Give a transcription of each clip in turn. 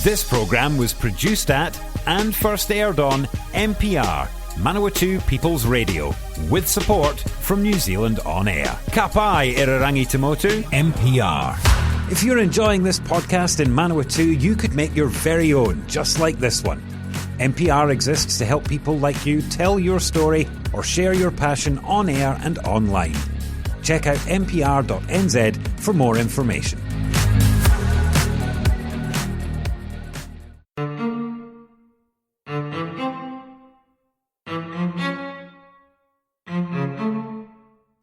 This programme was produced at and first aired on MPR, Manawatū People's Radio, with support from New Zealand On Air. Ka pai irarangi te motu, MPR. If you're enjoying this podcast in Manawatū, you could make your very own, just like this one. NPR exists to help people like you tell your story or share your passion on air and online. Check out npr.nz for more information.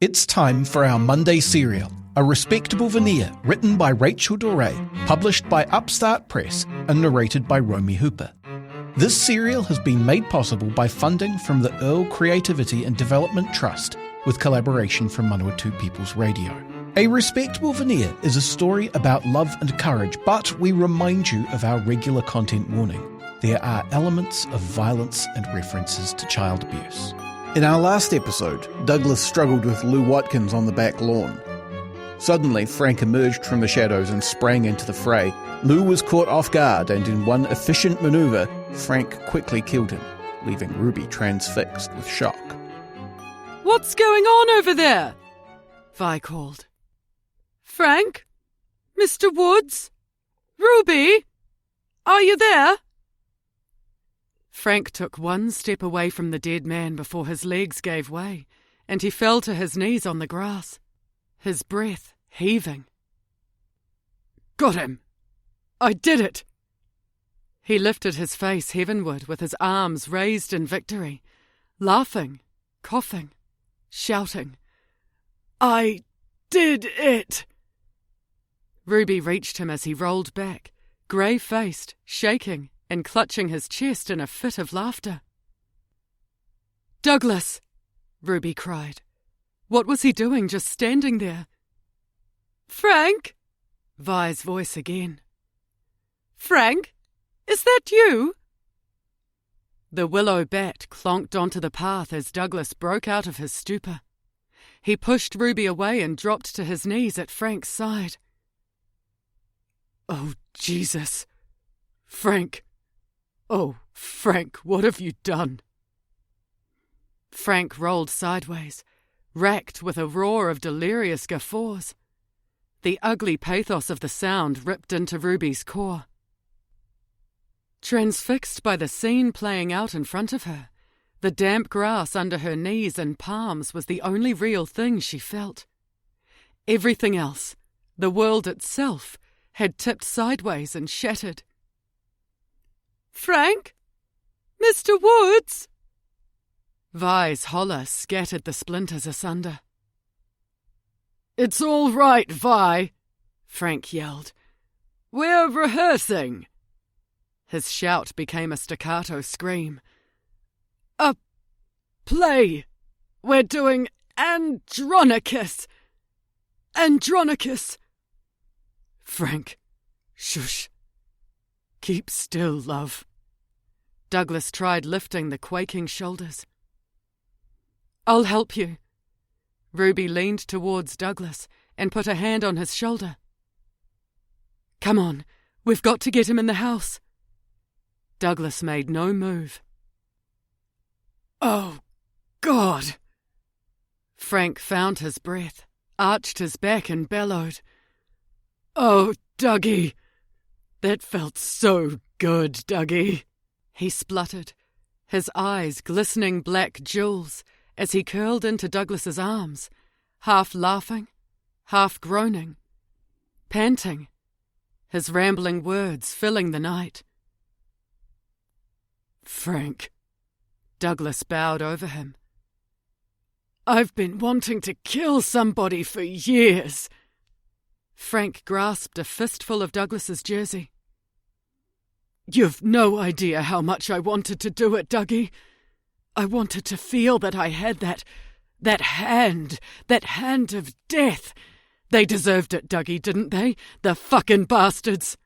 It's time for our Monday serial, A Respectable Veneer, written by Rachel Doré, published by Upstart Press and narrated by Romy Hooper. This serial has been made possible by funding from the Earl Creativity and Development Trust, with collaboration from Manawatū People's Radio. A Respectable Veneer is a story about love and courage, but we remind you of our regular content warning. There are elements of violence and references to child abuse. In our last episode, Douglas struggled with Lou Watkins on the back lawn. Suddenly, Frank emerged from the shadows and sprang into the fray. Lou was caught off guard, and in one efficient manoeuvre, Frank quickly killed him, leaving Ruby transfixed with shock. "What's going on over there?" Vi called. "Frank? Mr. Woods? Ruby? Are you there?" Frank took one step away from the dead man before his legs gave way, and he fell to his knees on the grass, his breath heaving. "Got him! I did it!" He lifted his face heavenward with his arms raised in victory, laughing, coughing, shouting, "I did it!" Ruby reached him as he rolled back, grey-faced, shaking, and clutching his chest in a fit of laughter. "Douglas!" Ruby cried. What was he doing just standing there? "Frank!" Vi's voice again. "Frank, is that you?" The willow bat clonked onto the path as Douglas broke out of his stupor. He pushed Ruby away and dropped to his knees at Frank's side. "Oh, Jesus! Frank! Oh, Frank, what have you done?" Frank rolled sideways, racked with a roar of delirious guffaws. The ugly pathos of the sound ripped into Ruby's core. Transfixed by the scene playing out in front of her, the damp grass under her knees and palms was the only real thing she felt. Everything else, the world itself, had tipped sideways and shattered. "Frank? Mr. Woods?" Vi's holler scattered the splinters asunder. "It's all right, Vi," Frank yelled. "We're rehearsing." His shout became a staccato scream. "A play! We're doing Andronicus! Andronicus!" "Frank, shush. Keep still, love." Douglas tried lifting the quaking shoulders. "I'll help you." Ruby leaned towards Douglas and put a hand on his shoulder. "Come on, we've got to get him in the house." Douglas made no move. "Oh, God!" Frank found his breath, arched his back and bellowed. "Oh, Dougie! That felt so good, Dougie!" He spluttered, his eyes glistening black jewels as he curled into Douglas's arms, half laughing, half groaning, panting, his rambling words filling the night. "Frank," Douglas bowed over him. "I've been wanting to kill somebody for years." Frank grasped a fistful of Douglas's jersey. "You've no idea how much I wanted to do it, Dougie. I wanted to feel that I had that hand of death. They deserved it, Dougie, didn't they? The fucking bastards."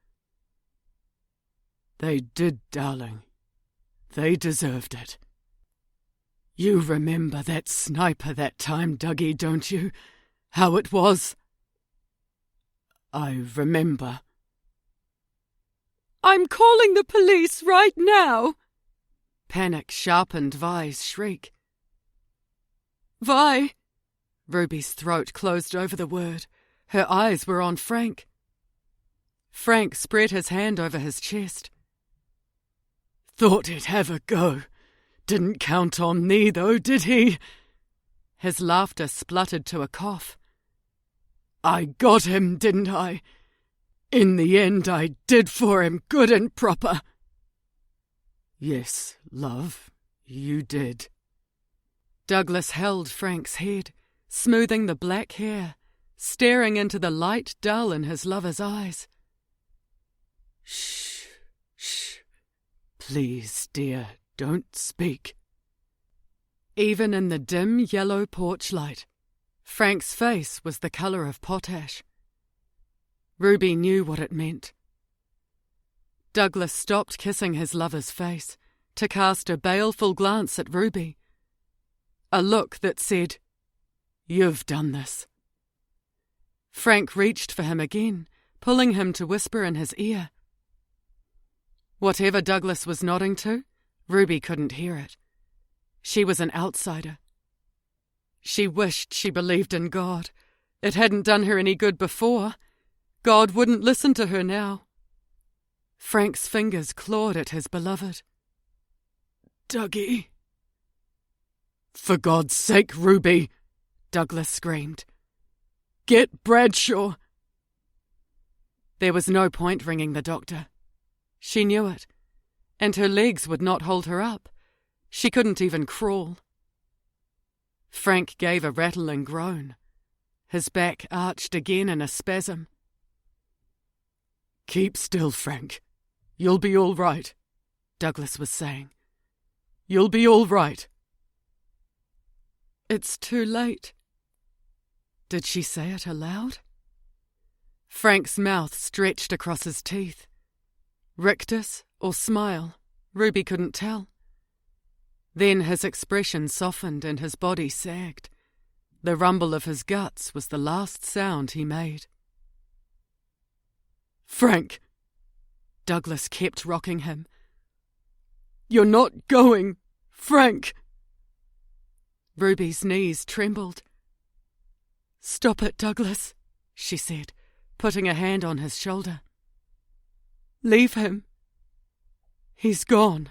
"They did, darling. They deserved it. You remember that sniper that time, Dougie, don't you? How it was?" "I remember." I'm calling the police right now! Panic sharpened Vi's shriek. Vi! Ruby's throat closed over the word. Her eyes were on Frank. Frank spread his hand over his chest. Thought he'd have a go. Didn't count on me, though, did he? His laughter spluttered to a cough. I got him, didn't I? In the end, I did for him good and proper. Yes, love, you did. Douglas held Frank's head, smoothing the black hair, staring into the light dull in his lover's eyes. Shh, shh. Please, dear, don't speak. Even in the dim yellow porch light, Frank's face was the colour of potash. Ruby knew what it meant. Douglas stopped kissing his lover's face to cast a baleful glance at Ruby. A look that said, You've done this. Frank reached for him again, pulling him to whisper in his ear. Whatever Douglas was nodding to, Ruby couldn't hear it. She was an outsider. She wished she believed in God. It hadn't done her any good before. God wouldn't listen to her now. Frank's fingers clawed at his beloved. Dougie. For God's sake, Ruby, Douglas screamed. Get Bradshaw. There was no point ringing the doctor. She knew it, and her legs would not hold her up. She couldn't even crawl. Frank gave a rattling groan. His back arched again in a spasm. Keep still, Frank. You'll be all right, Douglas was saying. You'll be all right. It's too late. Did she say it aloud? Frank's mouth stretched across his teeth. Rictus or smile, Ruby couldn't tell. Then his expression softened and his body sagged. The rumble of his guts was the last sound he made. Frank! Douglas kept rocking him. You're not going, Frank! Ruby's knees trembled. Stop it, Douglas, she said, putting a hand on his shoulder. Leave him. He's gone.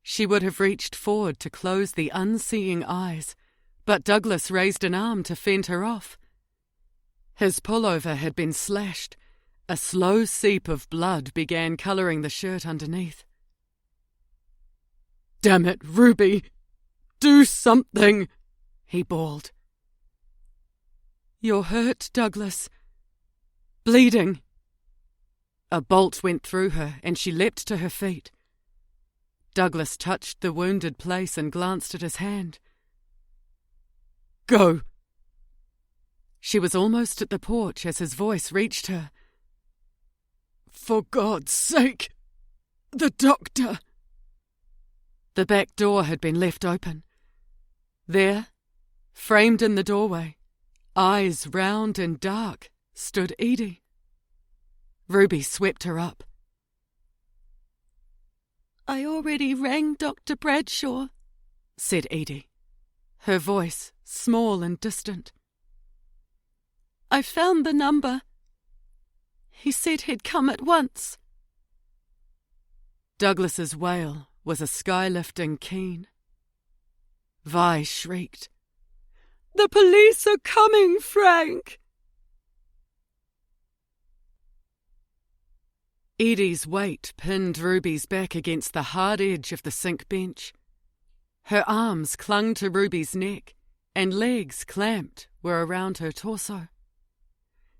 She would have reached forward to close the unseeing eyes, but Douglas raised an arm to fend her off. His pullover had been slashed. A slow seep of blood began colouring the shirt underneath. Damn it, Ruby! Do something! He bawled. You're hurt, Douglas. Bleeding. A bolt went through her, and she leapt to her feet. Douglas touched the wounded place and glanced at his hand. Go! She was almost at the porch as his voice reached her. For God's sake! The doctor! The back door had been left open. There, framed in the doorway, eyes round and dark, stood Edie. Ruby swept her up. I already rang Dr. Bradshaw, said Edie, her voice small and distant. I found the number. He said he'd come at once. Douglas's wail was a sky-lifting keen. Vi shrieked. The police are coming, Frank! Edie's weight pinned Ruby's back against the hard edge of the sink bench. Her arms clung to Ruby's neck, and legs, clamped, were around her torso.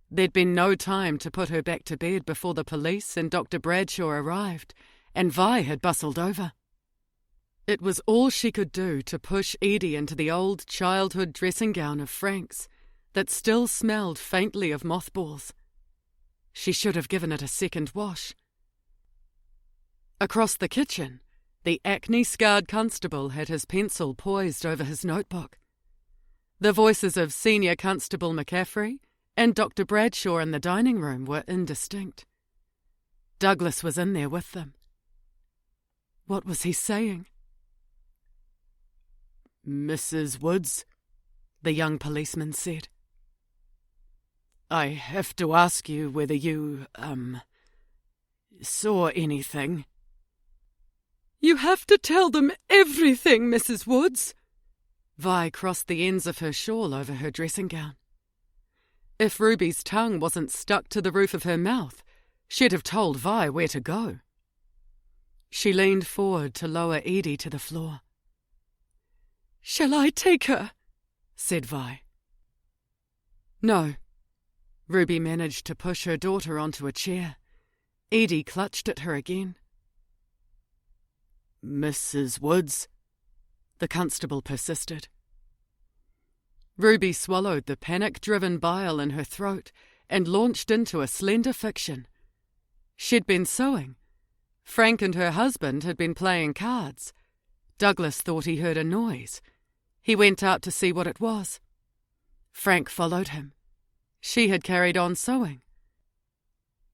There'd been no time to put her back to bed before the police and Dr. Bradshaw arrived, and Vi had bustled over. It was all she could do to push Edie into the old childhood dressing gown of Frank's that still smelled faintly of mothballs. She should have given it a second wash. Across the kitchen, the acne-scarred constable had his pencil poised over his notebook. The voices of Senior Constable McCaffrey and Dr. Bradshaw in the dining room were indistinct. Douglas was in there with them. What was he saying? "Mrs. Woods," the young policeman said, "I have to ask you whether you, saw anything." "You have to tell them everything, Mrs. Woods." Vi crossed the ends of her shawl over her dressing gown. If Ruby's tongue wasn't stuck to the roof of her mouth, she'd have told Vi where to go. She leaned forward to lower Edie to the floor. "Shall I take her?" said Vi. "No." Ruby managed to push her daughter onto a chair. Edie clutched at her again. "Mrs. Woods," the constable persisted. Ruby swallowed the panic-driven bile in her throat and launched into a slender fiction. She'd been sewing. Frank and her husband had been playing cards. Douglas thought he heard a noise. He went out to see what it was. Frank followed him. She had carried on sewing.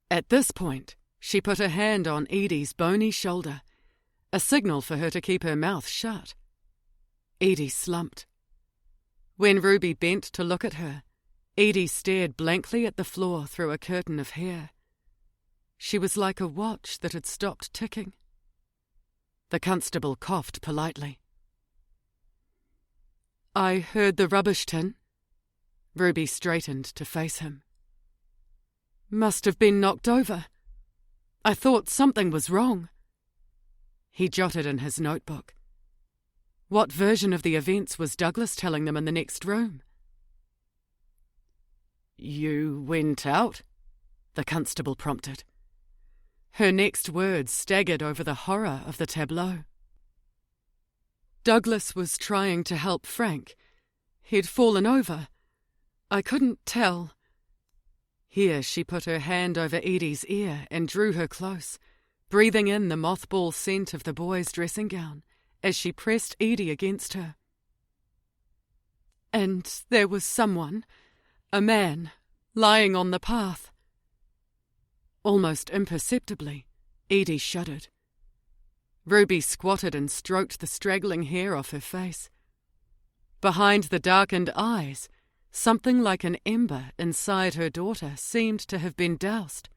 At this point, she put a hand on Edie's bony shoulder, a signal for her to keep her mouth shut. Edie slumped. When Ruby bent to look at her, Edie stared blankly at the floor through a curtain of hair. She was like a watch that had stopped ticking. The constable coughed politely. "I heard the rubbish tin." Ruby straightened to face him. "Must have been knocked over. I thought something was wrong." He jotted in his notebook. What version of the events was Douglas telling them in the next room? "You went out?" the constable prompted. Her next words staggered over the horror of the tableau. "Douglas was trying to help Frank. He'd fallen over. I couldn't tell." Here she put her hand over Edie's ear and drew her close, breathing in the mothball scent of the boy's dressing gown as she pressed Edie against her. "And there was someone, a man, lying on the path." Almost imperceptibly, Edie shuddered. Ruby squatted and stroked the straggling hair off her face. Behind the darkened eyes, something like an ember inside her daughter seemed to have been doused.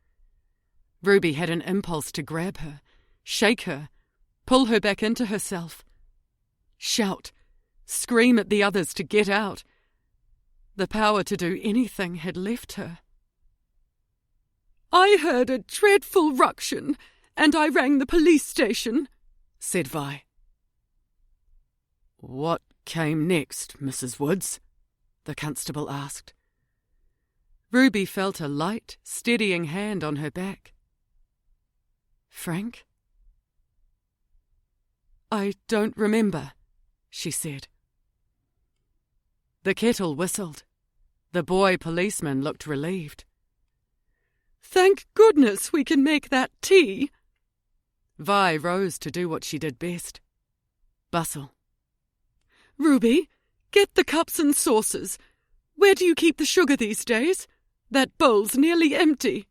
Ruby had an impulse to grab her, shake her, pull her back into herself. Shout, scream at the others to get out. The power to do anything had left her. "I heard a dreadful ruction, and I rang the police station," said Vi. "What came next, Mrs. Woods?" the constable asked. Ruby felt a light, steadying hand on her back. "Frank?" "I don't remember," she said. The kettle whistled. The boy policeman looked relieved. "Thank goodness we can make that tea." Vi rose to do what she did best. Bustle. "Ruby, get the cups and saucers. Where do you keep the sugar these days? That bowl's nearly empty."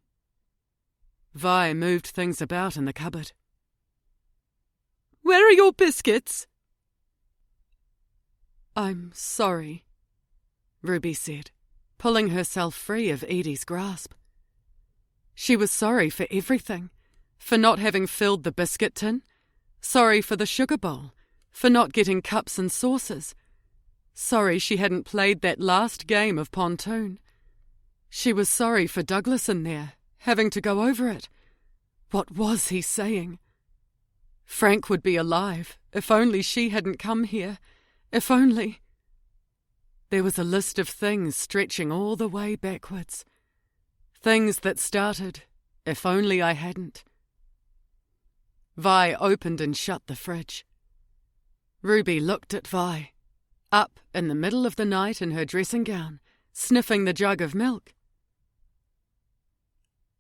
Vi moved things about in the cupboard. "Where are your biscuits?" "I'm sorry," Ruby said, pulling herself free of Edie's grasp. She was sorry for everything, for not having filled the biscuit tin, sorry for the sugar bowl, for not getting cups and saucers, sorry she hadn't played that last game of pontoon. She was sorry for Douglas in there, having to go over it. What was he saying? Frank would be alive, if only she hadn't come here, if only... There was a list of things stretching all the way backwards. Things that started, "If only I hadn't." Vi opened and shut the fridge. Ruby looked at Vi, up in the middle of the night in her dressing gown, sniffing the jug of milk.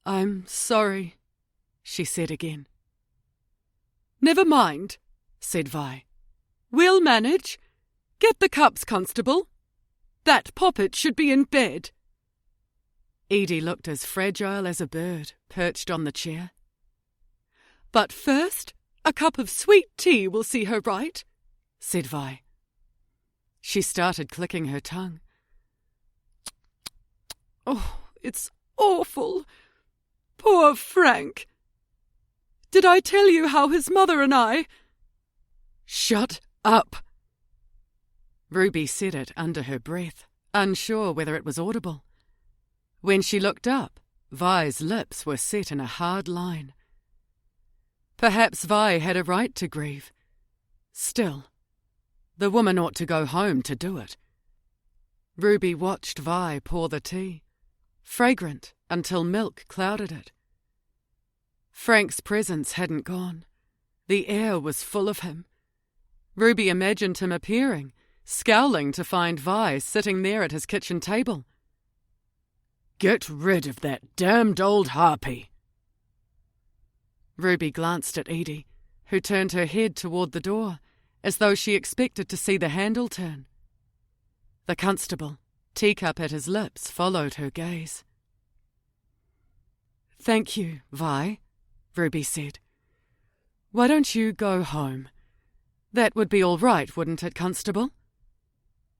"I'm sorry," she said again. "Never mind," said Vi. "We'll manage. Get the cups, constable. That poppet should be in bed." Edie looked as fragile as a bird perched on the chair. But first, a cup of sweet tea will see her right, said Vi. She started clicking her tongue. Oh, it's awful. Poor Frank. Did I tell you how his mother and I— Shut up. Ruby said it under her breath, unsure whether it was audible. When she looked up, Vi's lips were set in a hard line. Perhaps Vi had a right to grieve. Still, the woman ought to go home to do it. Ruby watched Vi pour the tea, fragrant until milk clouded it. Frank's presence hadn't gone. The air was full of him. Ruby imagined him appearing, scowling to find Vi sitting there at his kitchen table. "Get rid of that damned old harpy." Ruby glanced at Edie, who turned her head toward the door, as though she expected to see the handle turn. The constable, teacup at his lips, followed her gaze. "Thank you, Vi," Ruby said. "Why don't you go home? That would be all right, wouldn't it, Constable?"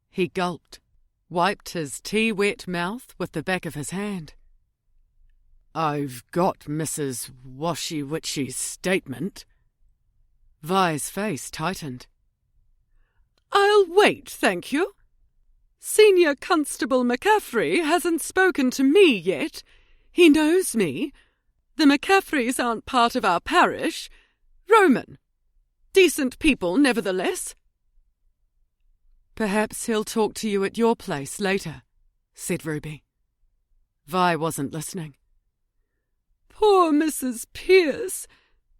He gulped, wiped his tea-wet mouth with the back of his hand. "I've got Mrs. Washy-Witchy's statement." Vi's face tightened. "I'll wait, thank you. Senior Constable McCaffrey hasn't spoken to me yet. He knows me. The McCaffreys aren't part of our parish. Roman. Decent people, nevertheless." "Perhaps he'll talk to you at your place later," said Ruby. Vi wasn't listening. "Poor Mrs. Pierce.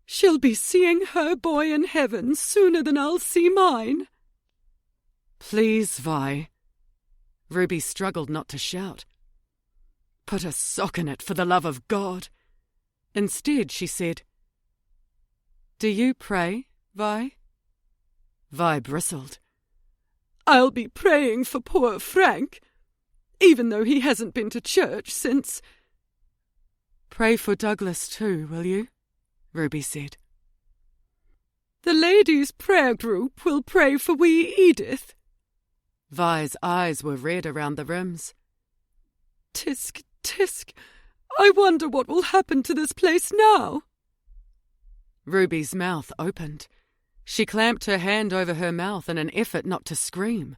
She'll be seeing her boy in heaven sooner than I'll see mine." "Please, Vi." Ruby struggled not to shout. "Put a sock in it, for the love of God." Instead, she said, "Do you pray, Vi?" Vi bristled. "I'll be praying for poor Frank, even though he hasn't been to church since—" "Pray for Douglas too, will you?" Ruby said. "The ladies' prayer group will pray for wee Edith." Vi's eyes were red around the rims. "Tisk, tisk, I wonder what will happen to this place now." Ruby's mouth opened. She clamped her hand over her mouth in an effort not to scream.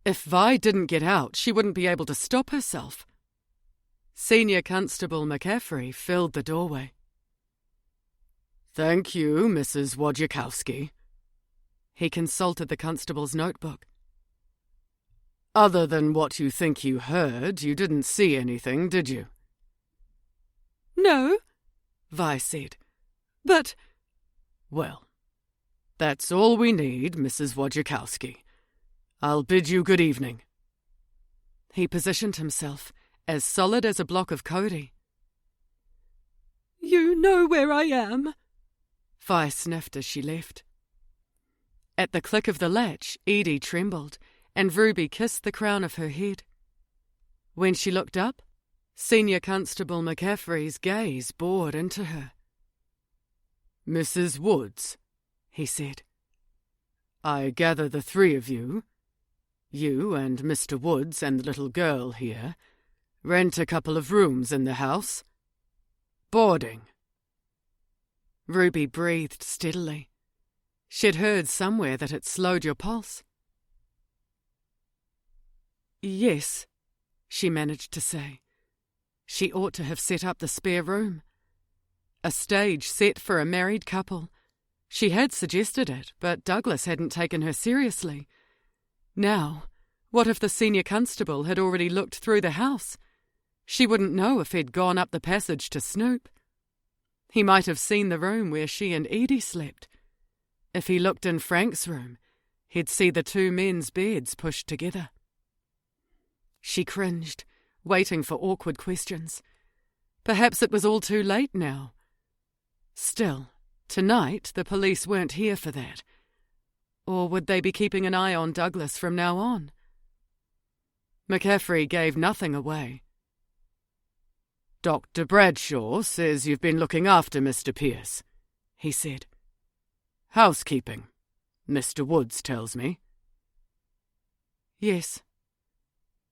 If Vi didn't get out, she wouldn't be able to stop herself. Senior Constable McCaffrey filled the doorway. "Thank you, Mrs. Wojciechowski." He consulted the constable's notebook. "Other than what you think you heard, you didn't see anything, did you?" "No," Vi said. "But—" "Well, that's all we need, Mrs. Wojciechowski. I'll bid you good evening." He positioned himself, as solid as a block of Cody. "You know where I am," Vi sniffed as she left. At the click of the latch, Edie trembled, and Ruby kissed the crown of her head. When she looked up, Senior Constable McCaffrey's gaze bored into her. "Mrs. Woods," he said, "I gather the three of you and Mr. Woods and the little girl here, rent a couple of rooms in the house. Boarding." Ruby breathed steadily. She'd heard somewhere that it slowed your pulse. "Yes," she managed to say. She ought to have set up the spare room. A stage set for a married couple. She had suggested it, but Douglas hadn't taken her seriously. Now, what if the senior constable had already looked through the house? She wouldn't know if he'd gone up the passage to snoop. He might have seen the room where she and Edie slept. If he looked in Frank's room, he'd see the two men's beds pushed together. She cringed, waiting for awkward questions. Perhaps it was all too late now. Still, tonight the police weren't here for that. Or would they be keeping an eye on Douglas from now on? McCaffrey gave nothing away. "Dr. Bradshaw says you've been looking after Mr. Pierce," he said. "Housekeeping, Mr. Woods tells me." "Yes."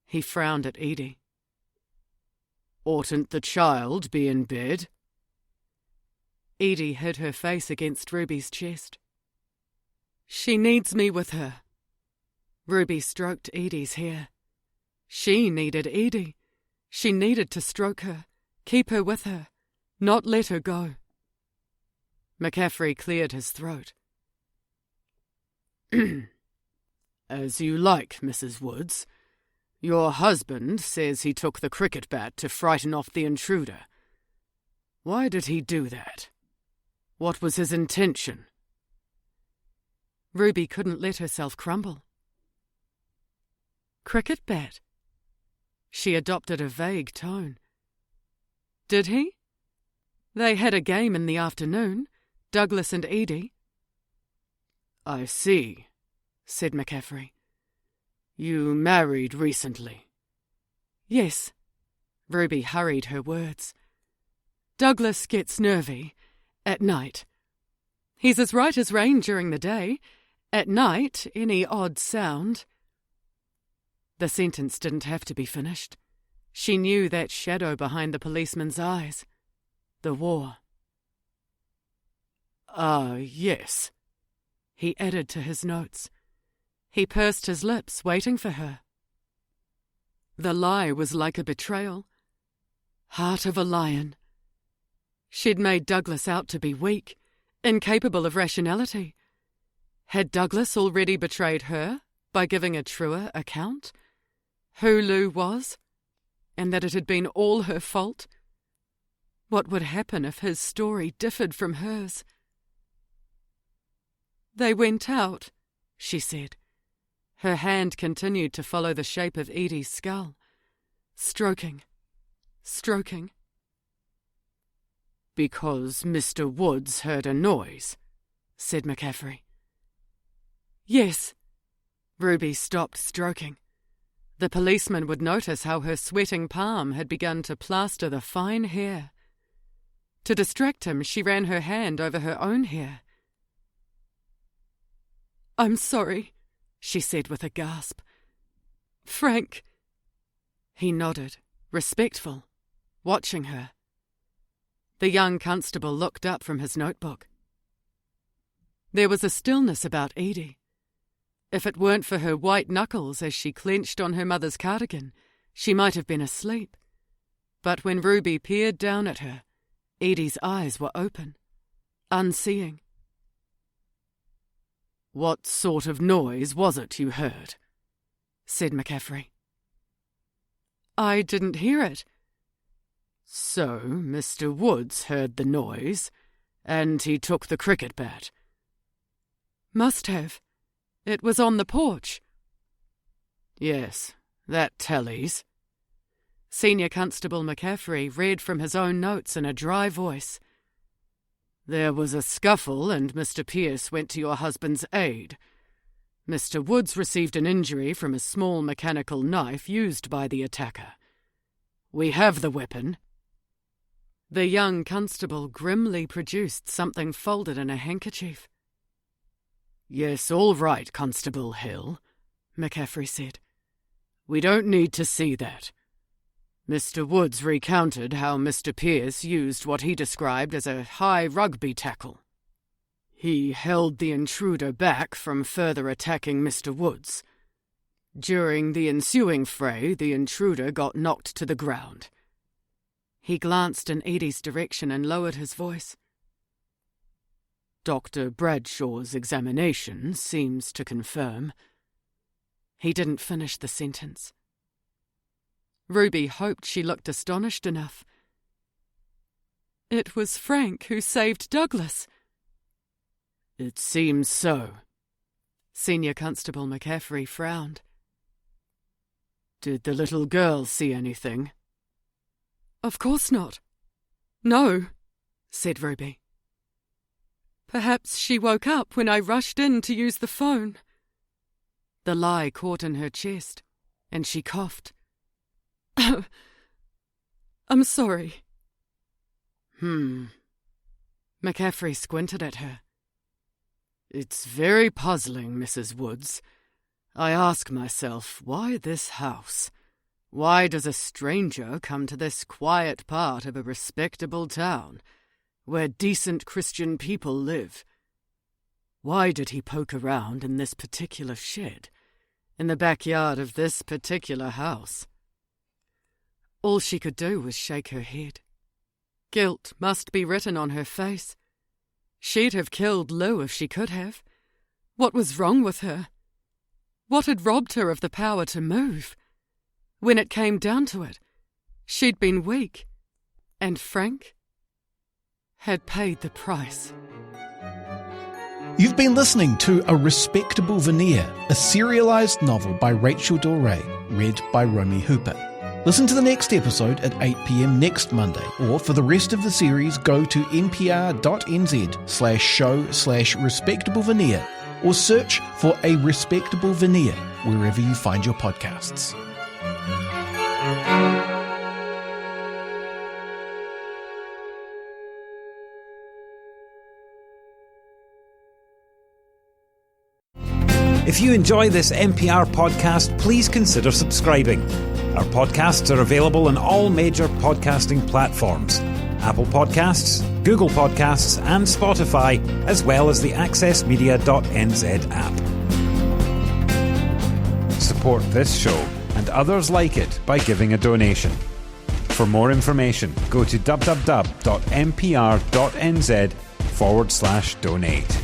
He frowned at Edie. "Oughtn't the child be in bed?" Edie hid her face against Ruby's chest. "She needs me with her." Ruby stroked Edie's hair. She needed Edie. She needed to stroke her, keep her with her, not let her go. McCaffrey cleared his throat. "As you like, Mrs. Woods. Your husband says he took the cricket bat to frighten off the intruder. Why did he do that? What was his intention?" Ruby couldn't let herself crumble. "Cricket bat?" She adopted a vague tone. "Did he? They had a game in the afternoon, Douglas and Edie." "I see," said McCaffrey. "You married recently?" "Yes." Ruby hurried her words. "Douglas gets nervy at night. He's as right as rain during the day. At night, any odd sound—" The sentence didn't have to be finished. She knew that shadow behind the policeman's eyes. The war. "Ah, yes," he added to his notes. He pursed his lips, waiting for her. The lie was like a betrayal. Heart of a lion. She'd made Douglas out to be weak, incapable of rationality. Had Douglas already betrayed her by giving a truer account? Who Lou was, and that it had been all her fault? What would happen if his story differed from hers? "They went out," she said. Her hand continued to follow the shape of Edie's skull, stroking, stroking. "Because Mr. Woods heard a noise," said McCaffrey. "Yes." Ruby stopped stroking. The policeman would notice how her sweating palm had begun to plaster the fine hair. To distract him, she ran her hand over her own hair. "I'm sorry," she said with a gasp. "Frank." He nodded, respectful, watching her. The young constable looked up from his notebook. There was a stillness about Edie. If it weren't for her white knuckles as she clenched on her mother's cardigan, she might have been asleep. But when Ruby peered down at her, Edie's eyes were open, unseeing. "What sort of noise was it you heard?" said McCaffrey. "I didn't hear it." "So Mr. Woods heard the noise, and he took the cricket bat?" "Must have. It was on the porch." "Yes, that tallies." Senior Constable McCaffrey read from his own notes in a dry voice. "There was a scuffle and Mr. Pierce went to your husband's aid. Mr. Woods received an injury from a small mechanical knife used by the attacker. We have the weapon." The young constable grimly produced something folded in a handkerchief. "Yes, all right, Constable Hill," McCaffrey said. "We don't need to see that. Mr. Woods recounted how Mr. Pierce used what he described as a high rugby tackle. He held the intruder back from further attacking Mr. Woods. During the ensuing fray, the intruder got knocked to the ground." He glanced in Edie's direction and lowered his voice. "Dr. Bradshaw's examination seems to confirm." He didn't finish the sentence. Ruby hoped she looked astonished enough. "It was Frank who saved Douglas." "It seems so." Senior Constable McCaffrey frowned. "Did the little girl see anything?" "Of course not." "No," said Ruby. "Perhaps she woke up when I rushed in to use the phone." The lie caught in her chest, and she coughed. "I'm sorry." McCaffrey squinted at her. "It's very puzzling, Mrs. Woods. I ask myself, why this house? Why does a stranger come to this quiet part of a respectable town, where decent Christian people live? Why did he poke around in this particular shed, in the backyard of this particular house?" All she could do was shake her head. Guilt must be written on her face. She'd have killed Lou if she could have. What was wrong with her? What had robbed her of the power to move? When it came down to it, she'd been weak, and Frank had paid the price. You've been listening to A Respectable Veneer, a serialised novel by Rachel Doré, read by Romy Hooper. Listen to the next episode at 8 p.m. next Monday, or for the rest of the series, go to npr.nz/show/respectable veneer, or search for A Respectable Veneer wherever you find your podcasts. If you enjoy this NPR podcast, please consider subscribing. Our podcasts are available on all major podcasting platforms: Apple Podcasts, Google Podcasts, and Spotify, as well as the accessmedia.nz app. Support this show and others like it by giving a donation. For more information, go to www.npr.nz/donate.